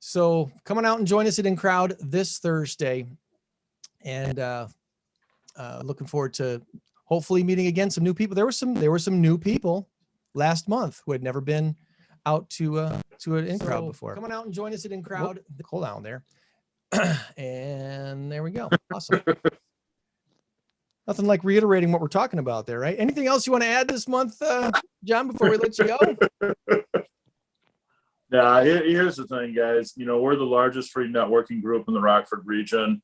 So come on out and join us at In Crowd this Thursday. And looking forward to hopefully meeting again some new people. There were some new people last month who had never been out to an In Crowd before. Come on out and join us at In Crowd. Hold on there. And there we go. Awesome. Nothing like reiterating what we're talking about there, right? Anything else you want to add this month, John, before we let you go? Yeah, here's the thing, guys. We're the largest free networking group in the Rockford region.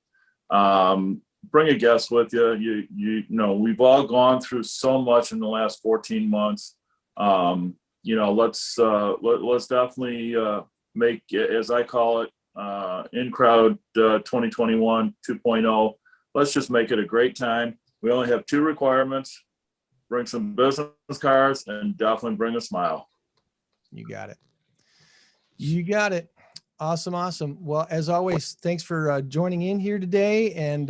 Bring a guest with you. You know, we've all gone through so much in the last 14 months. Let's definitely make, as I call it, In Crowd 2021 2.0. Let's just make it a great time. We only have 2 requirements: bring some business cards and definitely bring a smile. You got it. You got it. Awesome. Awesome. Well, as always, thanks for joining in here today, and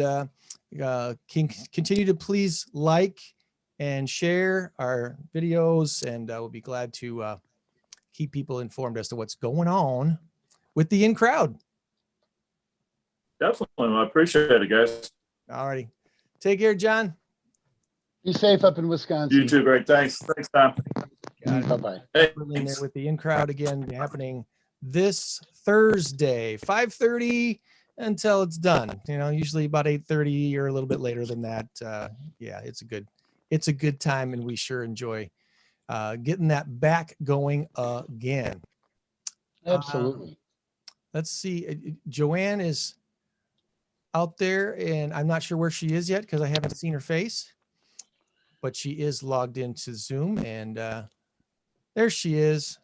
continue to please like and share our videos, and we'll be glad to keep people informed as to what's going on with the In Crowd. Definitely. I appreciate it, guys. All righty. Take care, John. Be safe up in Wisconsin. You too, Greg. Thanks. Thanks, Tom. Bye-bye. Hey, In there with the In Crowd again, happening this Thursday, 5:30 until it's done. Usually about 8:30 or a little bit later than that. Yeah, it's a good time, and we sure enjoy getting that back going again. Absolutely. Let's see. Joann is out there, and I'm not sure where she is yet because I haven't seen her face, but she is logged into Zoom, and there she is.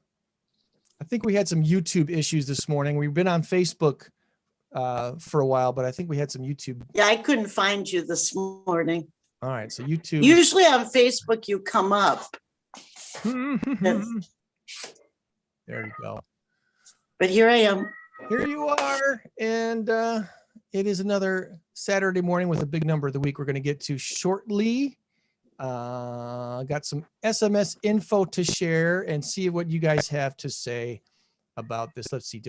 I think we had some YouTube issues this morning. We've been on Facebook for a while, but I think we had some YouTube. Yeah, I couldn't find you this morning. All right, so YouTube. Usually on Facebook, you come up. There you go. But here I am. Here you are, and it is another Saturday morning with a big number of the week we're going to get to shortly. Got some SMS info to share and see what you guys have to say about this. Let's see.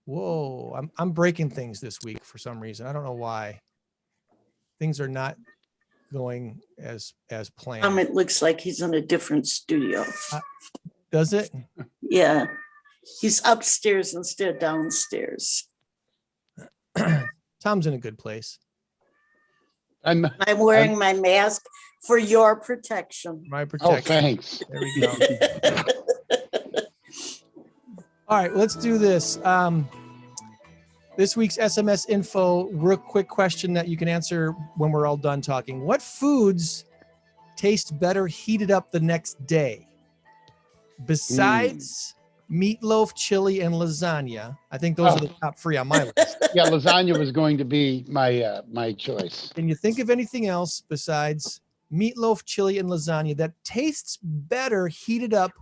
Whoa, I'm breaking things this week for some reason. I don't know why. Things are not going as planned. It looks like he's in a different studio. Does it? Yeah. He's upstairs instead of downstairs. Tom's in a good place. I'm wearing my mask for your protection. My protection. Oh, thanks. There we go. All right, let's do this. This week's SMS info, real quick question that you can answer when we're all done talking. What foods taste better heated up the next day? Besides meatloaf, chili, and lasagna. I think those are the top 3 on my list. Yeah, lasagna was going to be my choice. Can you think of anything else besides meatloaf, chili, and lasagna that tastes better heated up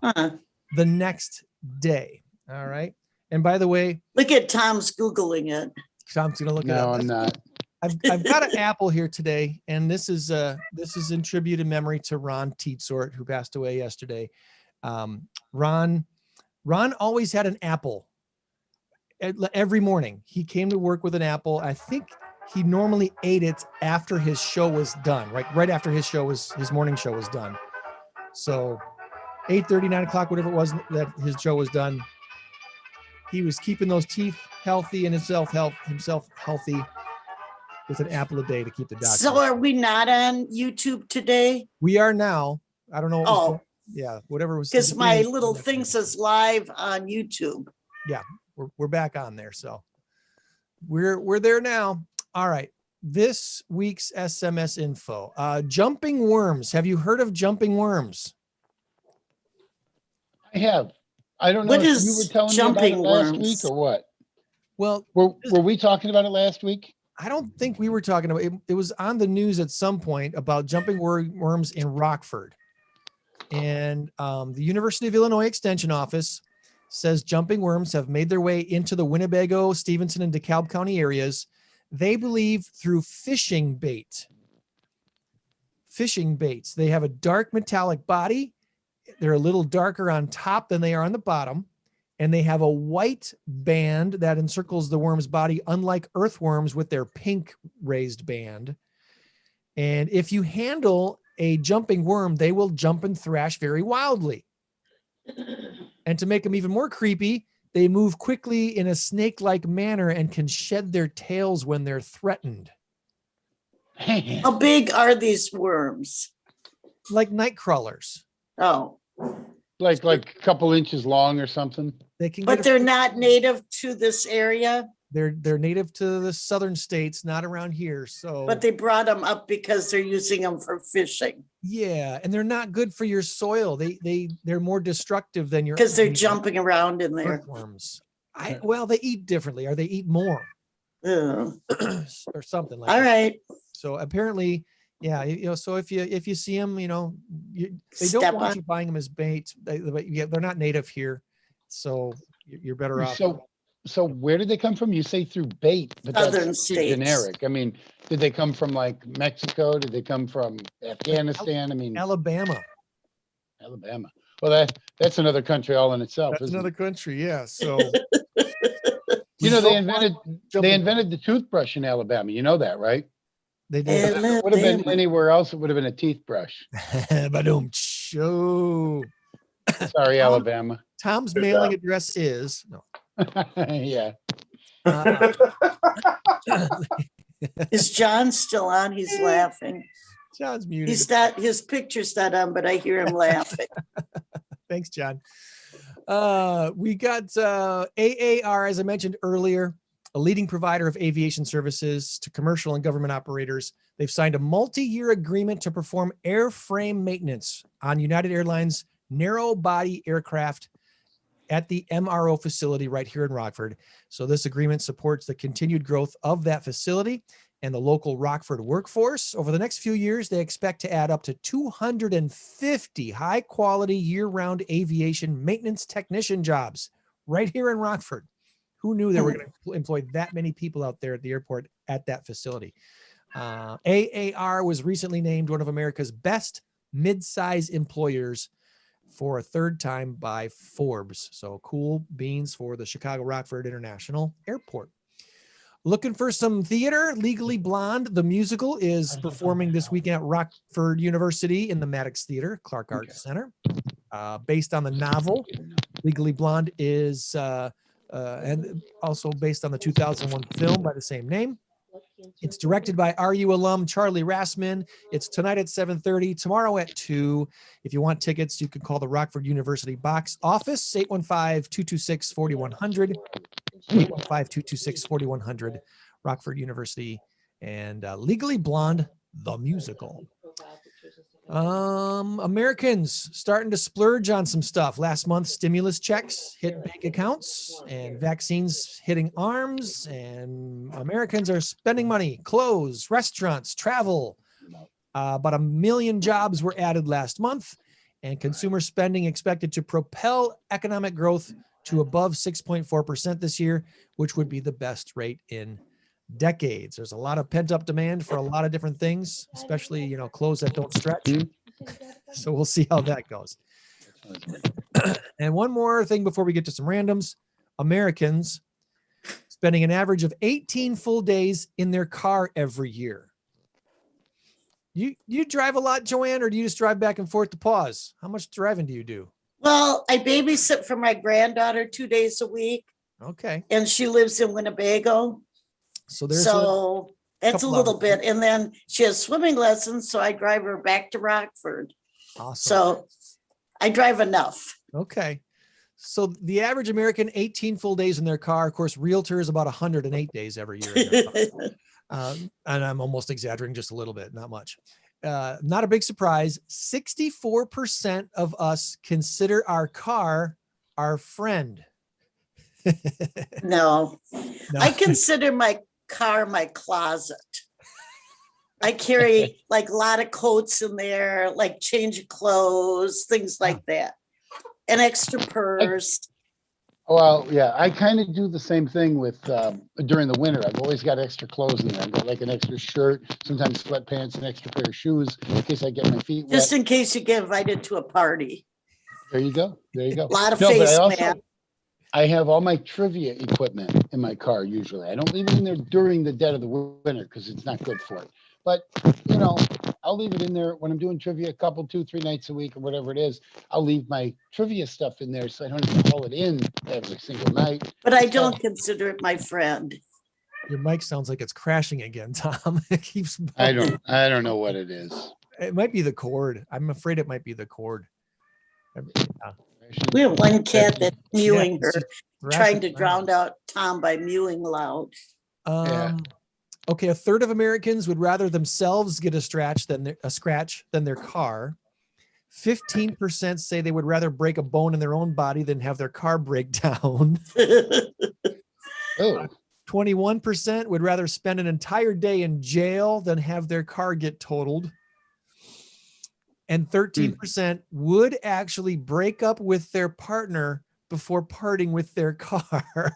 the next day? All right. And by the way, look at Tom's Googling it. Tom's gonna look it up. No, I'm not. I've got an apple here today, and this is in tribute and memory to Ron Teetsort, who passed away yesterday. Ron always had an apple every morning. He came to work with an apple. I think he normally ate it after his show was done, right after his morning show was done. So 8:30, 9 o'clock, whatever it was that his show was done, he was keeping those teeth healthy and himself healthy with an apple a day to keep the doctor. So are we not on YouTube today? We are now. I don't know. Oh, yeah, whatever was. Because my little thing says live on YouTube. Yeah, we're back on there. So we're there now. All right. This week's SMS info. Jumping worms. Have you heard of jumping worms? I have. I don't know What if is you were telling me jumping about it last worms? week or what. Well, Were we talking about it last week? I don't think we were talking about it. It was on the news at some point about jumping worms in Rockford. And the University of Illinois Extension Office says jumping worms have made their way into the Winnebago, Stevenson, and DeKalb County areas. They believe through fishing baits. They have a dark metallic body. They're a little darker on top than they are on the bottom. and they have a white band that encircles the worm's body, unlike earthworms with their pink raised band. And if you handle a jumping worm, they will jump and thrash very wildly. And to make them even more creepy, they move quickly in a snake-like manner and can shed their tails when they're threatened. How big are these worms? Like night crawlers. Oh, Like a couple inches long or something. They can but get they're not native to this area, they're native to the southern states, not around here. So but they brought them up because they're using them for fishing yeah, and they're not good for your soil. They're more destructive than your because they're jumping around in there. earthworms. Well, they eat differently, or they eat more Ugh. or something like All that. right. So apparently, yeah, so if you see them, they don't Step want on. you buying them as bait. They're not native here, so you're better off. So where did they come from? You say through bait, but Southern that's states. generic. I mean, did they come from like Mexico? Did they come from Afghanistan? I mean, Alabama. Alabama. Well, that's another country all in itself. That's isn't another it? country, yeah. So You know, we they don't want invented jumping- the toothbrush in Alabama. You know that, right? They did. If it would have been Alabama. anywhere else, it would have been a teeth brush. Badoom, show. Sorry, Alabama. Tom's Good mailing job. address is no. Yeah. Uh, Is John still on? He's laughing. John's muted. He's not, his picture's not on, but I hear him laughing. Thanks, John. We got AAR, as I mentioned earlier, a leading provider of aviation services to commercial and government operators. They've signed a multi-year agreement to perform airframe maintenance on United Airlines narrow-body aircraft at the MRO facility right here in Rockford. So this agreement supports the continued growth of that facility and the local Rockford workforce. Over the next few years, they expect to add up to 250 high-quality year-round aviation maintenance technician jobs right here in Rockford. Who knew they were going to employ that many people out there at the airport at that facility? AAR was recently named one of America's best mid-size employers for a third time by Forbes. So cool beans for the Chicago Rockford International Airport. Looking for some theater, Legally Blonde, the musical, is performing this weekend at Rockford University in the Maddox Theater, Clark Arts Center. Based on the novel, Legally Blonde is, and also based on the 2001 film by the same name. It's directed by RU alum Charlie Rassman. It's tonight at 7:30, tomorrow at 2. If you want tickets, you can call the Rockford University box office, 815-226-4100, 815-226-4100, Rockford University, and Legally Blonde, the musical. Americans starting to splurge on some stuff. Last month, stimulus checks hit bank accounts and vaccines hitting arms, and Americans are spending money, clothes, restaurants, travel. About 1 million jobs were added last month, and consumer spending expected to propel economic growth to above 6.4% this year, which would be the best rate in decades. There's a lot of pent up demand for a lot of different things, especially, clothes that don't stretch. So we'll see how that goes. And one more thing before we get to some randoms. Americans spending an average of 18 full days in their car every year. You drive a lot, Joann, or do you just drive back and forth to pause? How much driving do you do? Well, I babysit for my granddaughter 2 days a week, Okay. and she lives in Winnebago. So there's So that's a couple little hours. bit. And then she has swimming lessons, so I drive her back to Rockford. awesome. So I drive enough. Okay. So the average American, 18 full days in their car. Of course, realtors about 108 days every year in their car. And I'm almost exaggerating just a little bit, not much. Not a big surprise. 64% of us consider our car our friend. No, No. I consider my car my closet. I carry like a lot of coats in there, like change of clothes, things like that. An extra purse. Well, yeah, I kind of do the same thing with during the winter. I've always got extra clothes in there. I've got like an extra shirt, sometimes sweatpants, an extra pair of shoes in case I get my feet wet. Just in case you get invited to a party. There you go. There you go. A lot of No, but face masks. I have all my trivia equipment in my car usually. I don't leave it in there during the dead of the winter because it's not good for it. But, you know, I'll leave it in there when I'm doing trivia a couple, 2-3 nights a week or whatever it is. I'll leave my trivia stuff in there so I don't have to haul it in every single night. But I don't consider it my friend. Your mic sounds like it's crashing again, Tom. It keeps. I don't know what it is. It might be the cord. I'm afraid it might be the cord. We have one cat that's mewing Yeah, it's her, just trying to thrashing drown around. out Tom by mewing loud. Okay, a third of Americans would rather themselves get a scratch than their car. 15% say they would rather break a bone in their own body than have their car break down. Oh, 21% would rather spend an entire day in jail than have their car get totaled. And 13% would actually break up with their partner before parting with their car.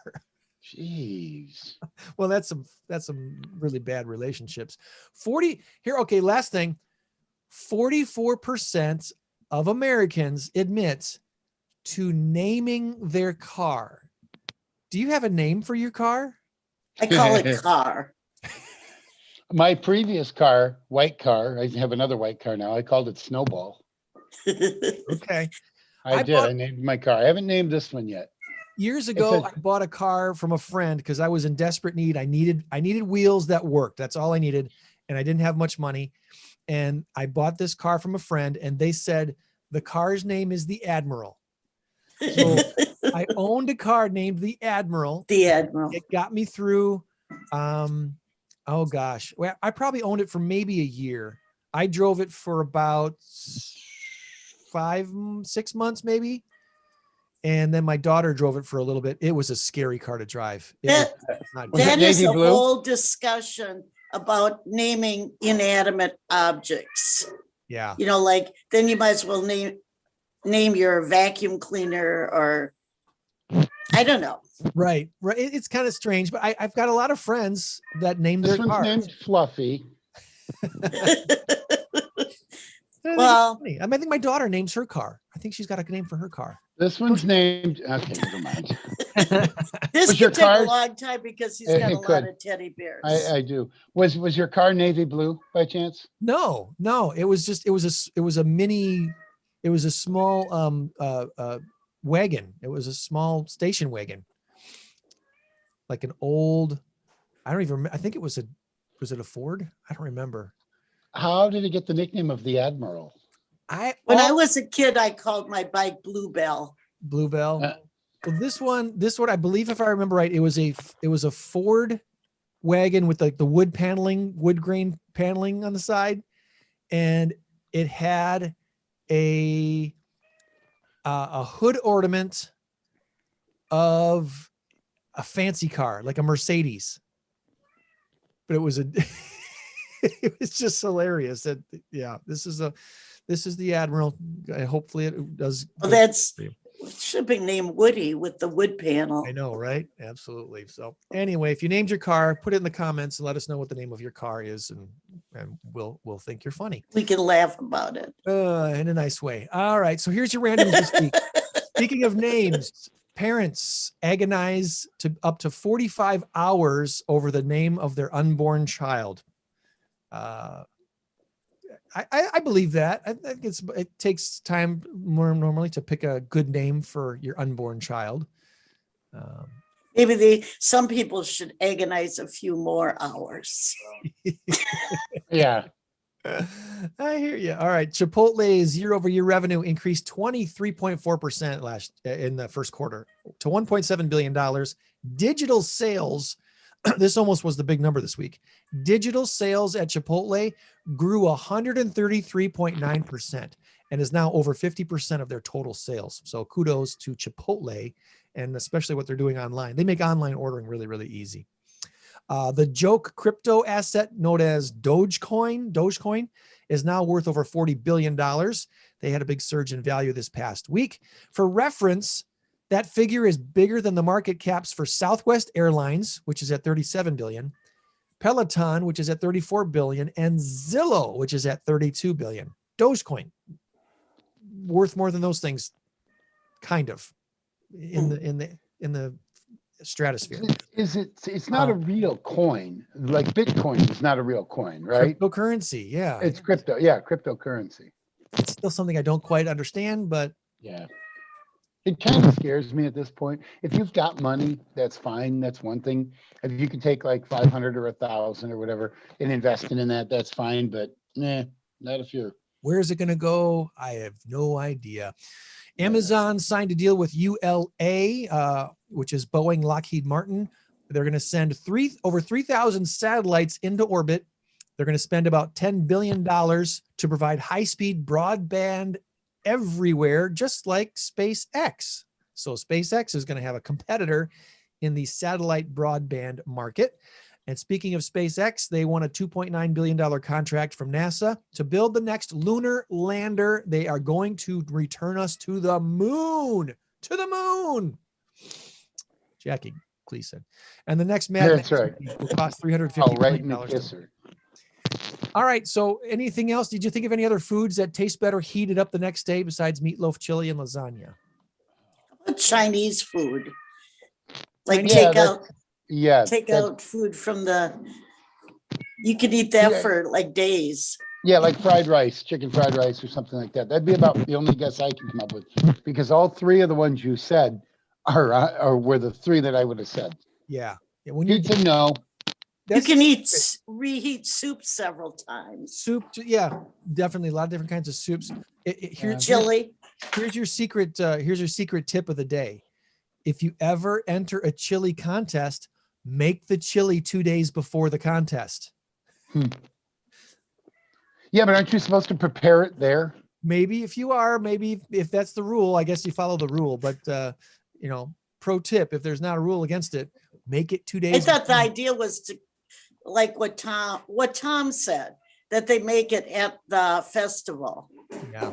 jeez. Well, that's some really bad relationships. Last thing, 44% of Americans admit to naming their car. Do you have a name for your car? I call it car. My previous car, white car, I have another white car now. I called it Snowball. Okay. I named my car. I haven't named this one yet. Years ago, I bought a car from a friend because I was in desperate need. I needed wheels that worked. That's all I needed. And I didn't have much money. And I bought this car from a friend and they said, the car's name is the Admiral. So I owned a car named the Admiral. The Admiral. It got me through, oh gosh. Well, I probably owned it for maybe a year. I drove it for about 5-6 months, maybe. And then my daughter drove it for a little bit. It was a scary car to drive. Was That it is navy a blue? whole discussion about naming inanimate objects. Yeah. You know, like then you might as well name your vacuum cleaner or I don't know. Right. It's kind of strange, but I've got a lot of friends that name This their one's cars. named Fluffy. Well, I think my daughter names her car. I think she's got a name for her car. This one's named, okay, never mind. this Was your could take a car- long time because he's It got a lot could. of teddy bears. I do. Was your car navy blue by chance? No, it was a small wagon. It was a small station wagon. Like an old, I don't even remember. I think was it a Ford? I don't remember. How did it get the nickname of the Admiral? When I was a kid, I called my bike Bluebell. Bluebell. Well, this one, I believe, if I remember right, it was a Ford wagon with like the wood grain paneling on the side, and it had a hood ornament of a fancy car, like a Mercedes. But it was it was just hilarious. That this is the Admiral. Hopefully it does. Well, that's should be named Woody with the wood panel. I know, right? Absolutely. So anyway, if you named your car, put it in the comments and let us know what the name of your car is, and we'll think you're funny. We can laugh about it. In a nice way. All right. So here's your randoms this week. Speaking of names, parents agonize to up to 45 hours over the name of their unborn child. I believe that. I think it takes time more normally to pick a good name for your unborn child. Maybe some people should agonize a few more hours. Yeah. I hear you. All right. Chipotle's year-over-year revenue increased 23.4% in the first quarter to $1.7 billion. Digital sales, this almost was the big number this week. Digital sales at Chipotle grew 133.9% and is now over 50% of their total sales. So kudos to Chipotle, and especially what they're doing online. They make online ordering really, really easy. The joke crypto asset known as Dogecoin is now worth over $40 billion. They had a big surge in value this past week. For reference, that figure is bigger than the market caps for Southwest Airlines, which is at $37 billion, Peloton, which is at $34 billion, and Zillow, which is at $32 billion. Dogecoin, worth more than those things, kind of, in in the stratosphere. It's not a real coin. Like Bitcoin is not a real coin, right? Cryptocurrency, yeah. It's crypto. Yeah, cryptocurrency. It's still something I don't quite understand, but Yeah. It kind of scares me at this point. If you've got money, that's fine. That's one thing. If you can take like 500 or 1,000 or whatever and invest in that, that's fine. But not if you're. where is it going to go? I have no idea. Yeah. Amazon signed a deal with ULA, which is Boeing Lockheed Martin. They're going to send over 3,000 satellites into orbit. They're going to spend about $10 billion to provide high-speed broadband everywhere, just like SpaceX. So SpaceX is going to have a competitor in the satellite broadband market. And speaking of SpaceX, they won a $2.9 billion contract from NASA to build the next lunar lander. They are going to return us to the moon, Jackie Gleason. And the next Mad That's Max right. movie will cost $350 Oh, right in million. the kisser. All right. So anything else? Did you think of any other foods that taste better heated up the next day besides meatloaf, chili, and lasagna? Chinese food. Like Yeah, take out food from you could eat that for like days. Yeah, like fried rice, chicken fried rice or something like that. That'd be about the only guess I can come up with, because all three of the ones you said were the three that I would have said. Yeah. When you're Pizza, no. You can reheat soup several times. Soup, yeah, definitely a lot of different kinds of soups. Chili. Here's your secret. Here's your secret tip of the day. If you ever enter a chili contest, make the chili 2 days before the contest. Yeah, but aren't you supposed to prepare it there? Maybe if you are, maybe if that's the rule, I guess you follow the rule. But pro tip: if there's not a rule against it, make it 2 days. I thought the idea was to, like what Tom said, that they make it at the festival. Yeah.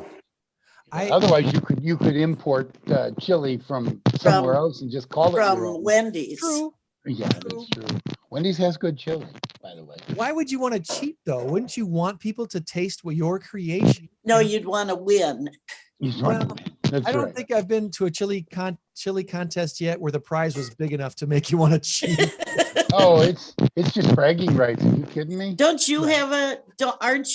Otherwise, you could import chili from somewhere else and just call it your own. Wendy's. True. Yeah, that's true. Wendy's has good chili, by the way. Why would you want to cheat though? Wouldn't you want people to taste your creation? No, you'd want to win. I don't think I've been to a chili contest yet where the prize was big enough to make you want to cheat. Oh, it's just bragging rights. Are you kidding me? Aren't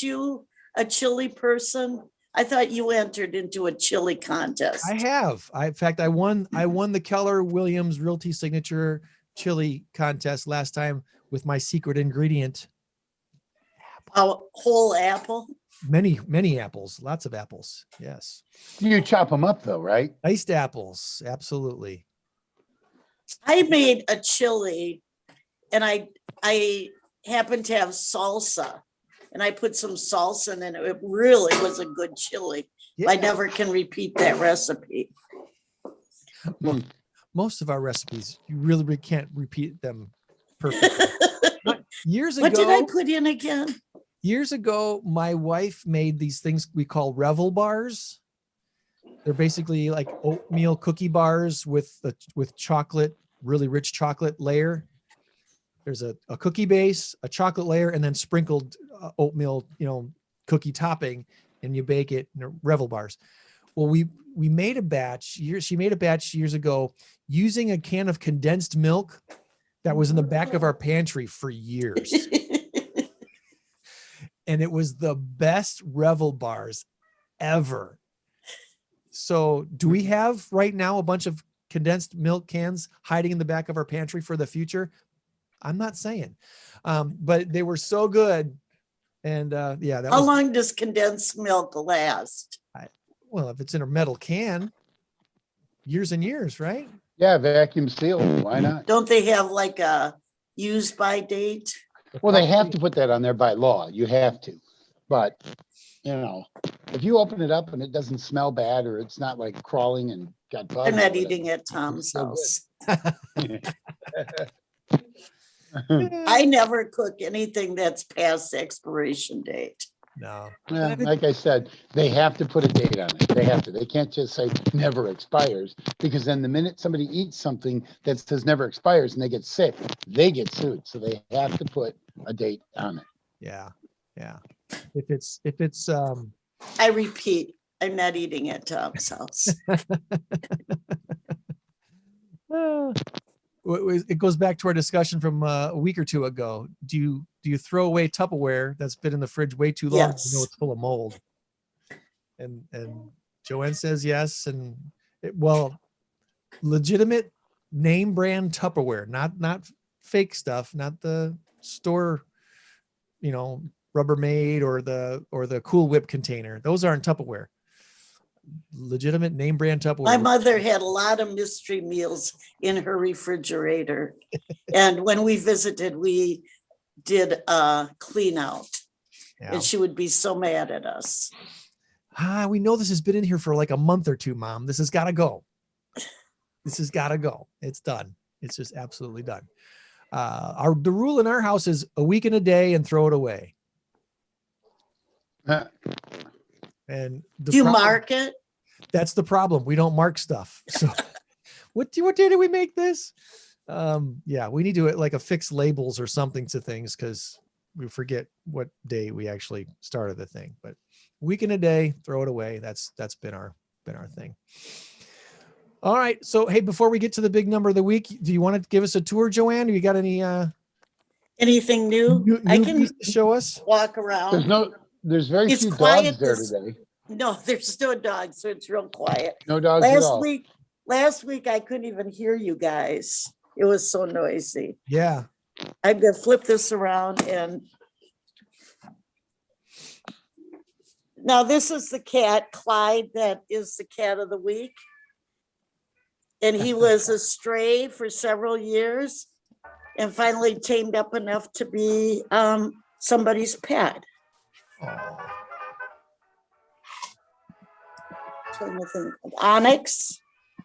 you a chili person? I thought you entered into a chili contest. I have. In fact, I won the Keller Williams Realty Signature Chili contest last time with my secret ingredient. A whole apple? Many apples, lots of apples. Yes. You chop them up though, right? Diced apples. Absolutely. I made a chili and I happened to have salsa. And I put some salsa in it. It really was a good chili. Yeah. I never can repeat that recipe. Most of our recipes, you really can't repeat them perfectly. Years ago, what did I put in again? Years ago, my wife made these things we call Revel bars. They're basically like oatmeal cookie bars with chocolate, really rich chocolate layer. There's a cookie base, a chocolate layer, and then sprinkled oatmeal, cookie topping, and you bake it in Revel bars. Well, we made a batch. She made a batch years ago using a can of condensed milk that was in the back of our pantry for years, and it was the best Revel bars ever. So, do we have right now a bunch of condensed milk cans hiding in the back of our pantry for the future? I'm not saying, but they were so good. And how long does condensed milk last? Well, if it's in a metal can, years and years, right? Yeah, vacuum sealed. Why not? Don't they have like a use by date? Well, they have to put that on there by law. You have to. But, if you open it up and it doesn't smell bad or it's not like crawling and got bugs. I'm not eating at Tom's house. I never cook anything that's past the expiration date. No. Yeah, like I said, they have to put a date on it. They have to. They can't just say never expires, because then the minute somebody eats something that says never expires and they get sick, they get sued. So they have to put a date on it. Yeah. Yeah. If it's I repeat, I'm not eating at Tom's house. It goes back to our discussion from a week or two ago. Do you throw away Tupperware that's been in the fridge way too long? You know Yes. it's full of mold. And Joann says yes. And well, legitimate name brand Tupperware, not fake stuff, not the store, Rubbermaid or the Cool Whip container. Those aren't Tupperware. Legitimate name brand Tupperware. My mother had a lot of mystery meals in her refrigerator. And when we visited, we did a clean out. Yeah. And she would be so mad at us. We know this has been in here for like a month or two, Mom. This has got to go. This has got to go. It's done. It's just absolutely done. The rule in our house is a week and a day and throw it away. And do you mark it? That's the problem. We don't mark stuff. So what day did we make this? Yeah, we need to like affix labels or something to things because we forget what day we actually started the thing. But week and a day, throw it away. That's been our thing. All right. So hey, before we get to the big number of the week, do you want to give us a tour, Joann? Do you got any anything new? I can show us. Walk around. There's very few dogs there today. No, there's no dogs, so it's real quiet. No dogs at all. Last week I couldn't even hear you guys. It was so noisy. Yeah. I'm gonna flip this around and now this is the cat, Clyde, that is the cat of the week. And he was a stray for several years and finally tamed up enough to be somebody's pet. Oh. Trying to think. Onyx.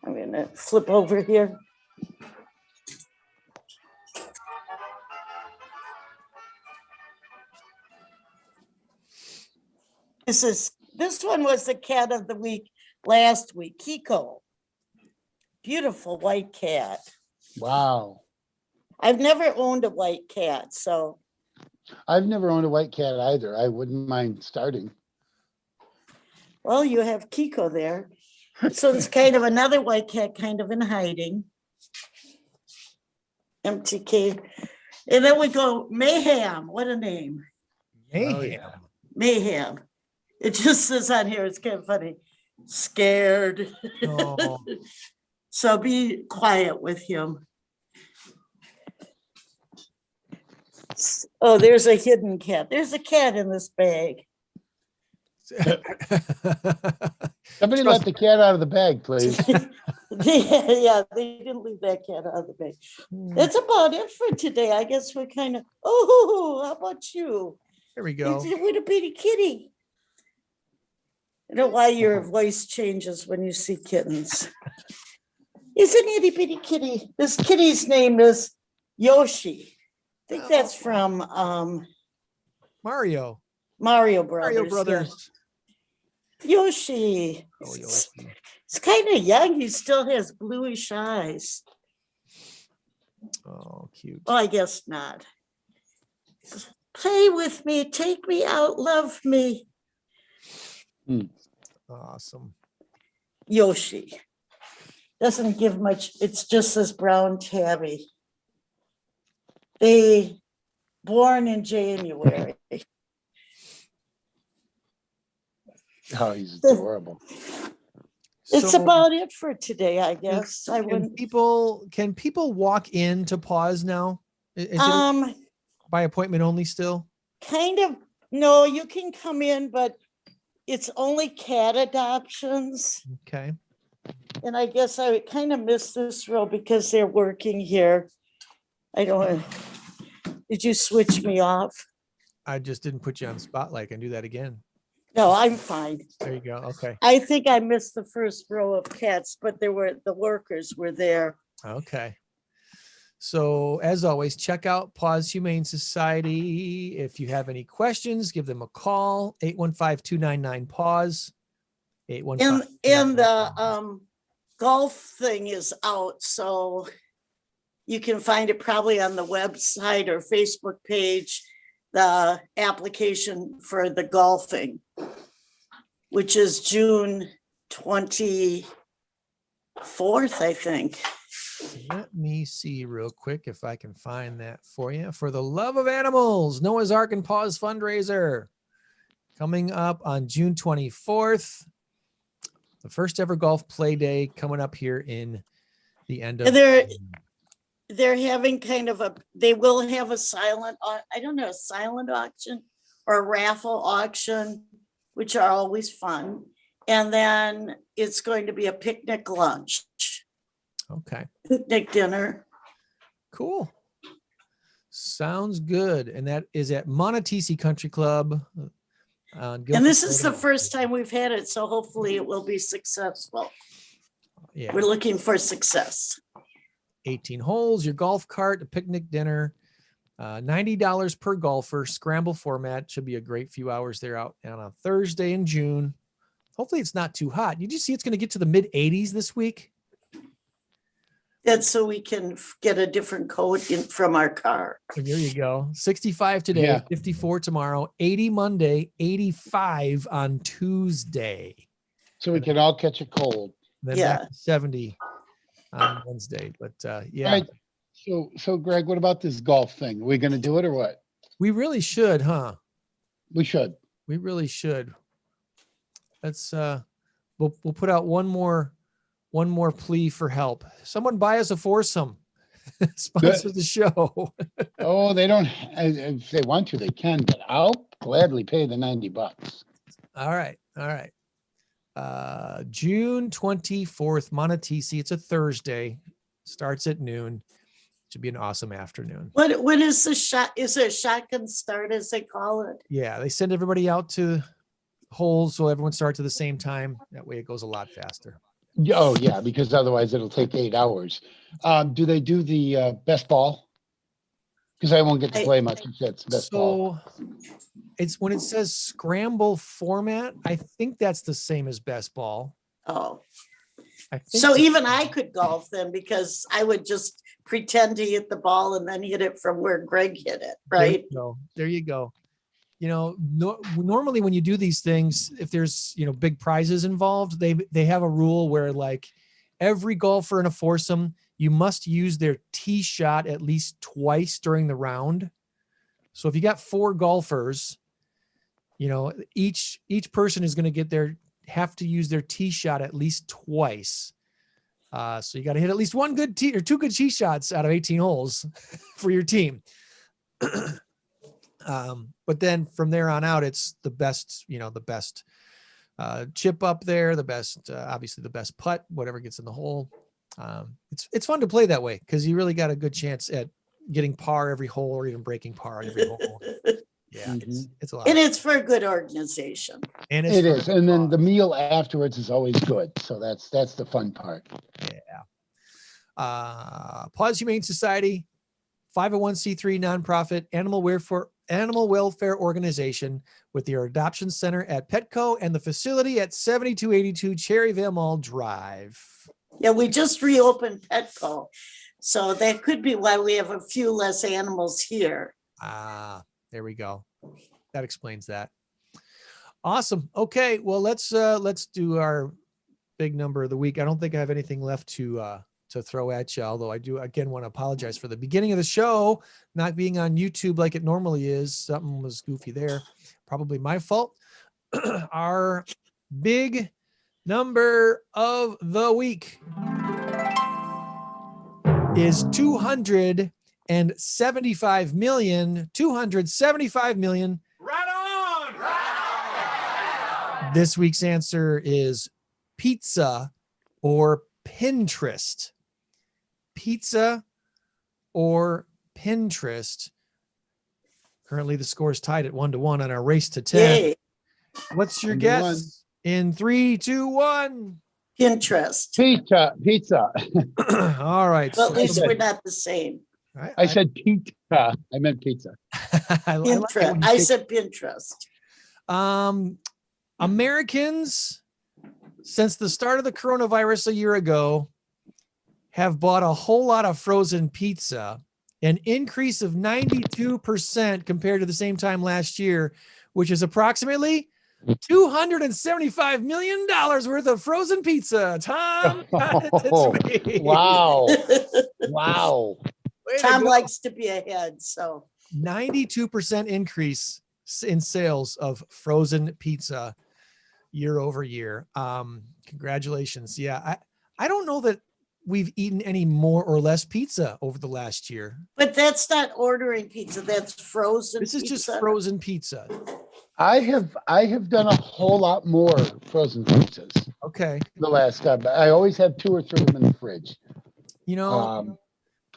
I'm gonna flip over here. This one was the cat of the week last week, Kiko. Beautiful white cat. Wow. I've never owned a white cat, so. I've never owned a white cat either. I wouldn't mind starting. Well, you have Kiko there. So it's kind of another white cat kind of in hiding. MTK. And then we go Mayhem. What a name. Mayhem. Oh, yeah. Mayhem. It just says on here, it's kind of funny. Scared. Oh. So be quiet with him. Oh, there's a hidden cat. There's a cat in this bag. Somebody let the cat out of the bag, please. Yeah, they didn't leave that cat out of the bag. That's about it for today. I guess we're kind of, how about you? There we go. What a bitty kitty. I don't know why your voice changes when you see kittens. It's an itty bitty kitty. This kitty's name is Yoshi. I think that's from Mario Brothers. Mario Brothers. Yeah. Yoshi. Oh, Yoshi. He's kind of young. He still has bluish eyes. Oh, cute. Oh, I guess not. Play with me. Take me out. Love me. Awesome. Yoshi. Doesn't give much. It's just this brown tabby. They born in January. Oh, he's adorable. It's So, about it for today, I guess. I wouldn't. Can people walk in to pause now? Is it by appointment only still? Kind of. No, you can come in, but it's only cat adoptions. Okay. And I guess I kind of miss this row because they're working here. I don't. Did you switch me off? I just didn't put you on the spotlight. I can do that again. No, I'm fine. There you go. Okay. I think I missed the first row of cats, but the workers were there. Okay. So as always, check out Paws Humane Society. If you have any questions, give them a call, 815-299-PAWS. 815. And the golf thing is out, so you can find it probably on the website or Facebook page, the application for the golfing, which is June 24th, I think. Let me see real quick if I can find that for you. For the Love of Animals, Noah's Ark and Paws fundraiser coming up on June 24th. The first ever golf play day coming up here in the end of. And they're having kind of they will have a silent auction or a raffle auction, which are always fun. And then it's going to be a picnic lunch. Okay. Picnic dinner. Cool. Sounds good. And that is at Montecito Country Club. And this is the first time we've had it, so hopefully it will be successful. Yeah. We're looking for success. 18 holes, your golf cart, a picnic dinner, $90 per golfer, scramble format. Should be a great few hours there out on a Thursday in June. Hopefully it's not too hot. Did you see it's going to get to the mid 80s this week? That's so we can get a different coat from our car. So there you go. 65 today, Yeah. 54 tomorrow, 80 Monday, 85 on Tuesday. So we can all catch a cold. Then Yeah. back to 70 on Wednesday. But yeah, All right. So Greg, what about this golf thing? Are we going to do it or what? we really should, huh? We should. We really should. Let's we'll put out one more plea for help. Someone buy us a foursome. Sponsor the show. Oh, they don't. If they want to, they can. But I'll gladly pay the $90. All right. June 24th, Montecito. It's a Thursday. Starts at noon. Should be an awesome afternoon. When is the shot? Is it a shotgun start, as they call it? Yeah, they send everybody out to holes so everyone starts at the same time. That way it goes a lot faster. Oh, yeah, because otherwise it'll take 8 hours. Do they do the best ball? Because I won't get to play much if that's best ball. So it's when it says scramble format, I think that's the same as best ball. Oh, I think so even I could golf then, because I would just pretend to hit the ball and then hit it from where Greg hit it, right? There you go. Normally when you do these things, if there's, big prizes involved, they have a rule where like every golfer in a foursome, you must use their tee shot at least twice during the round. So if you got 4 golfers, each person is going to have to use their tee shot at least twice. So you got to hit at least 2 good tee shots out of 18 holes for your team. But then from there on out, it's the best, the best chip up there, the best, obviously the best putt, whatever gets in the hole. It's fun to play that way because you really got a good chance at getting par every hole or even breaking par on every hole. Yeah, it's a lot. And it's for a good organization. And It is. And then the meal afterwards is always good. So that's the fun part. Yeah. Paws Humane Society, 501c3 nonprofit animal welfare organization with their adoption center at Petco and the facility at 7282 Cherryvale Mall Drive. Yeah, we just reopened Petco. So that could be why we have a few less animals here. There we go. That explains that. Awesome. Okay. Well, let's do our big number of the week. I don't think I have anything left to throw at you, although I do again want to apologize for the beginning of the show not being on YouTube like it normally is. Something was goofy there. Probably my fault. Our big number of the week is 275 million. Right on. This week's answer is pizza or Pinterest. Pizza or Pinterest. Currently the score is tied at 1-1 on our race to 10. Yay, What's your 1-1. guess? In 3, 2, 1. Pinterest. Pizza. All right. Well, at least we're not the same. I said pizza. I meant pizza. I like it when Pinterest. you I say- said Pinterest. Americans, since the start of the coronavirus a year ago, have bought a whole lot of frozen pizza, an increase of 92% compared to the same time last year, which is approximately $275 million worth of frozen pizza. Tom, Oh, it's me. wow. Wow. Way to Tom go. likes to be ahead, so 92% increase in sales of frozen pizza year over year. Congratulations. Yeah. I don't know that we've eaten any more or less pizza over the last year. but that's not ordering pizza, that's frozen This is just pizza. frozen pizza. I have done a whole lot more frozen pizzas Okay. the last time. I always have 2 or 3 of them in the fridge. You know,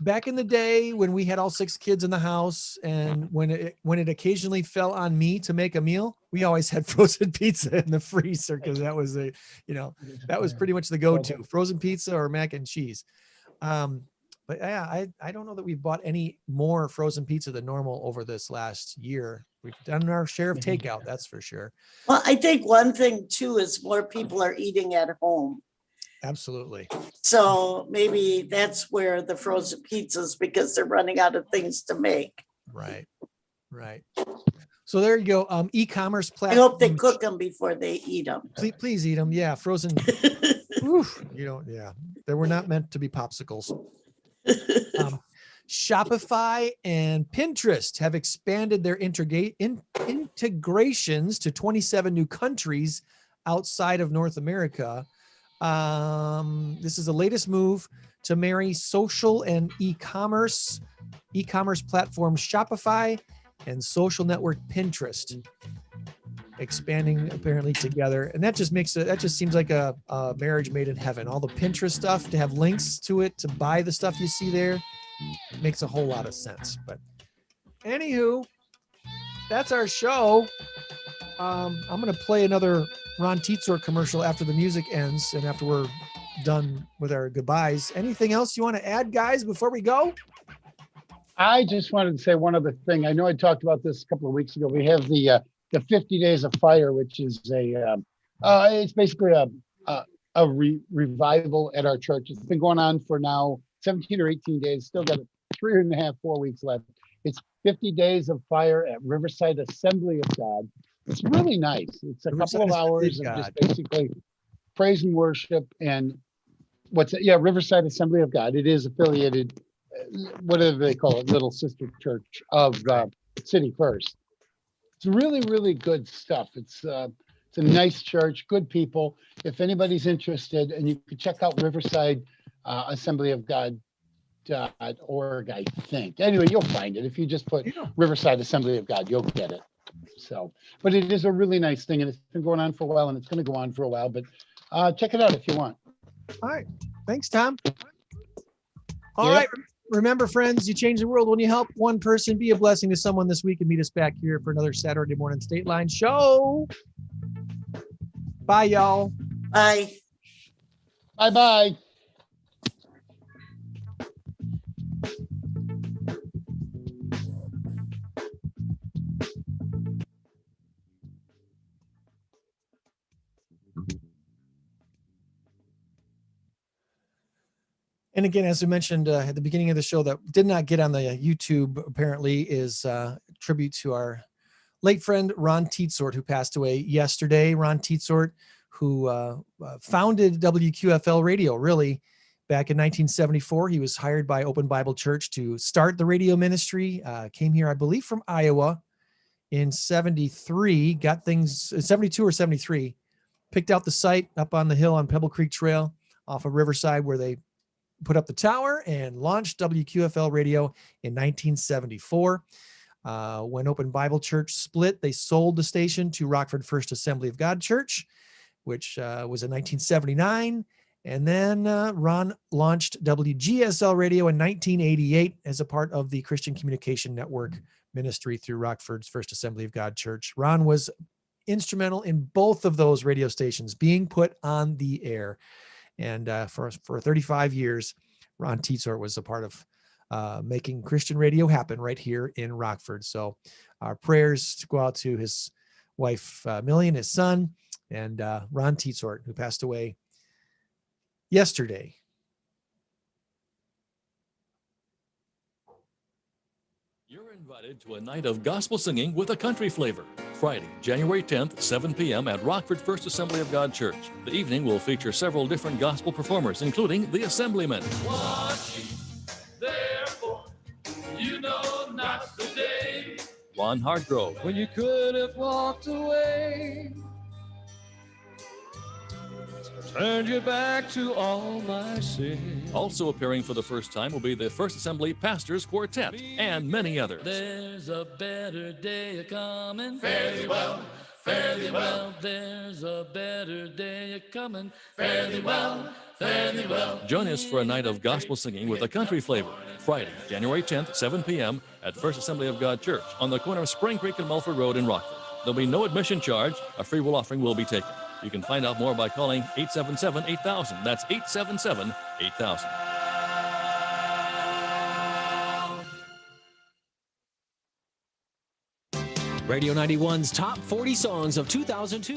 back in the day when we had all 6 kids in the house and when it occasionally fell on me to make a meal, we always had frozen pizza in the freezer because that was that was pretty much the go-to, frozen pizza or mac and cheese. But yeah, I don't know that we've bought any more frozen pizza than normal over this last year. We've done our share of takeout, that's for sure. Well, I think one thing too is more people are eating at home. Absolutely. So maybe that's where the frozen pizzas, because they're running out of things to make. Right. So there you go. E-commerce I platform. hope they cook them before they eat them. Please eat them. Yeah, frozen. Oof, yeah, they were not meant to be popsicles. Shopify and Pinterest have expanded their integrations to 27 new countries outside of North America. This is the latest move to marry social and e-commerce platform Shopify and social network Pinterest, expanding apparently together. And that just seems like a marriage made in heaven. All the Pinterest stuff, to have links to it, to buy the stuff you see there, makes a whole lot of sense. But anywho, that's our show. I'm going to play another Ron Tietzort commercial after the music ends and after we're done with our goodbyes. Anything else you want to add, guys, before we go? I just wanted to say one other thing. I know I talked about this a couple of weeks ago. We have the 50 Days of Fire, which is it's basically a revival at our church. It's been going on for now 17 or 18 days. Still got 3.5, 4 weeks left. It's 50 Days of Fire at Riverside Assembly of God. It's really nice. It's a couple of hours of just basically praise and worship and Riverside Assembly of God. It is affiliated, whatever they call it, little sister church of City First. It's really, really good stuff. It's a nice church, good people. If anybody's interested, and you can check out Riverside Assembly of God.org, I think. Anyway, you'll find it. If you just put Riverside Assembly of God, you'll get it. So, but it is a really nice thing, and it's been going on for a while, and it's going to go on for a while, but check it out if you want. All right. Thanks, Tom. All right. Remember, friends, you change the world when you help one person. Be a blessing to someone this week and meet us back here for another Saturday morning Stateline show. Bye, y'all. Bye. Bye-bye. And again, as we mentioned at the beginning of the show, that did not get on the YouTube apparently is a tribute to our late friend Ron Tietzort, who passed away yesterday. Ron Tietzort, who founded WQFL Radio, really, back in 1974. He was hired by Open Bible Church to start the radio ministry. Came here, I believe, from Iowa in 73. Got things 72 or 73. Picked out the site up on the hill on Pebble Creek Trail off of Riverside, where they put up the tower and launched WQFL Radio in 1974. When Open Bible Church split, they sold the station to Rockford First Assembly of God Church, which was in 1979. And then Ron launched WGSL Radio in 1988 as a part of the Christian Communication Network ministry through Rockford's First Assembly of God Church. Ron was instrumental in both of those radio stations being put on the air. And for 35 years, Ron Tietzort was a part of making Christian radio happen right here in Rockford. So our prayers to go out to his wife, Millie, and his son, and Ron Tietzort, who passed away yesterday. You're invited to a night of gospel singing with a country flavor. Friday, January 10th, 7 p.m. at Rockford First Assembly of God Church. The evening will feature several different gospel performers, including the Assemblymen. Therefore, you know not the day Ron Hartgrove, when you could have walked away. Turned your back to all my sin. also appearing for the first time will be the First Assembly Pastors Quartet and many others. There's a better day a-coming. Fare thee well, fare thee well. There's a better day a-coming. Fare thee well, fare thee well. Join us for a night of gospel singing with a country flavor. Friday, January 10th, 7 p.m. at First Assembly of God Church on the corner of Spring Creek and Mulford Road in Rockford. There'll be no admission charge. A free will offering will be taken. You can find out more by calling 877-8000. That's 877-8000. Radio 91's top 40 songs of 2002.